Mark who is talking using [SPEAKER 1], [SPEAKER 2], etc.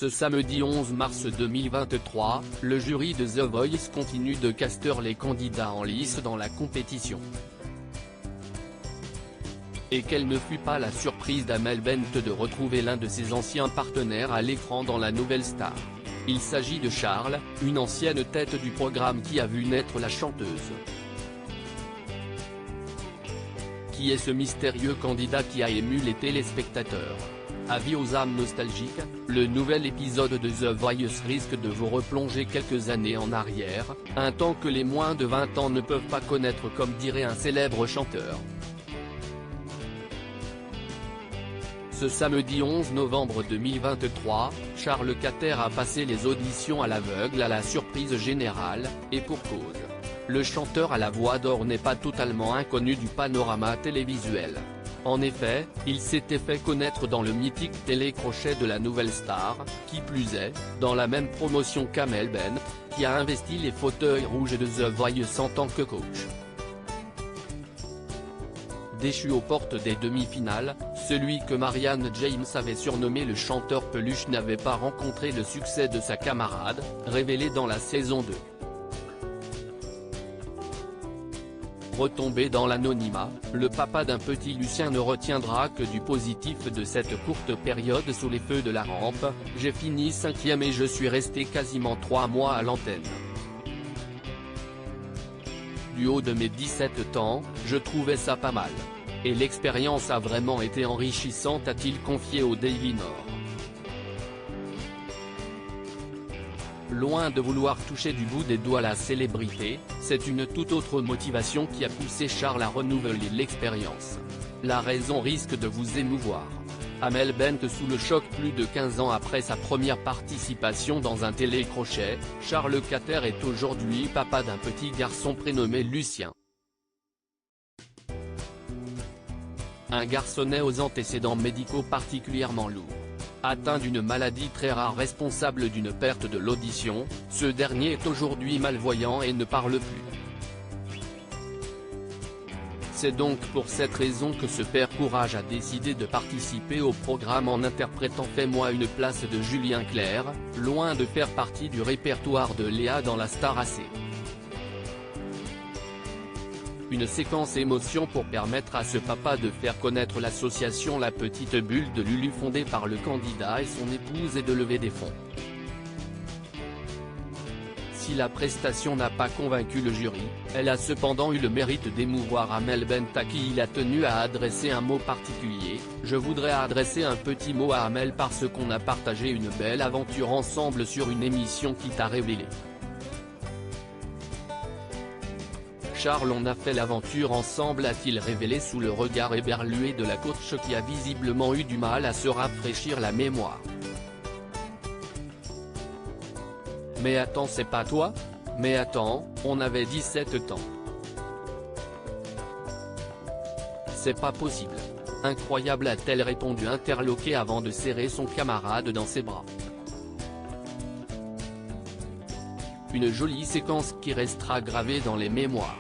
[SPEAKER 1] Ce samedi 11 mars 2023, le jury de The Voice continue de caster les candidats en lice dans la compétition. Et quelle ne fut pas la surprise d'Amel Bent de retrouver l'un de ses anciens partenaires à l'écran dans la nouvelle star. Il s'agit de Charles, une ancienne tête du programme qui a vu naître la chanteuse. Qui est ce mystérieux candidat qui a ému les téléspectateurs? Avis aux âmes nostalgiques, le nouvel épisode de The Voice risque de vous replonger quelques années en arrière, un temps que les moins de 20 ans ne peuvent pas connaître, comme dirait un célèbre chanteur. Ce samedi 11 novembre 2023, Charles Cater a passé les auditions à l'aveugle à la surprise générale, et pour cause. Le chanteur à la voix d'or n'est pas totalement inconnu du panorama télévisuel. En effet, il s'était fait connaître dans le mythique télécrochet de la nouvelle star, qui plus est, dans la même promotion qu'Amel Bent, qui a investi les fauteuils rouges de The Voice en tant que coach. Déchu aux portes des demi-finales, celui que Marianne James avait surnommé le chanteur peluche n'avait pas rencontré le succès de sa camarade, révélé dans la saison 2. Retombé dans l'anonymat, le papa d'un petit Lucien ne retiendra que du positif de cette courte période sous les feux de la rampe. J'ai fini 5e et je suis resté quasiment 3 mois à l'antenne. Du haut de mes 17 ans, je trouvais ça pas mal. Et l'expérience a vraiment été enrichissante, a-t-il confié au Daily Nord. Loin de vouloir toucher du bout des doigts la célébrité, c'est une toute autre motivation qui a poussé Charles à renouveler l'expérience. La raison risque de vous émouvoir. Amel Bent sous le choc plus de 15 ans après sa première participation dans un télécrochet, Charles Cater est aujourd'hui papa d'un petit garçon prénommé Lucien. Un garçonnet aux antécédents médicaux particulièrement lourds. Atteint d'une maladie très rare responsable d'une perte de l'audition, ce dernier est aujourd'hui malvoyant et ne parle plus. C'est donc pour cette raison que ce père Courage a décidé de participer au programme en interprétant Fais-moi une place de Julien Clerc, loin de faire partie du répertoire de Léa dans la Star AC. Une séquence émotion pour permettre à ce papa de faire connaître l'association La Petite Bulle de Lulu fondée par le candidat et son épouse et de lever des fonds. Si la prestation n'a pas convaincu le jury, elle a cependant eu le mérite d'émouvoir Amel Bent à qui il a tenu à adresser un mot particulier. Je voudrais adresser un petit mot à Amel parce qu'on a partagé une belle aventure ensemble sur une émission qui t'a révélé. Charles, on a fait l'aventure ensemble, a-t-il révélé sous le regard éberlué de la coach qui a visiblement eu du mal à se rafraîchir la mémoire. Mais attends, c'est pas toi? Mais attends, on avait 17 ans. C'est pas possible. Incroyable, a-t-elle répondu interloquée avant de serrer son camarade dans ses bras. Une jolie séquence qui restera gravée dans les mémoires.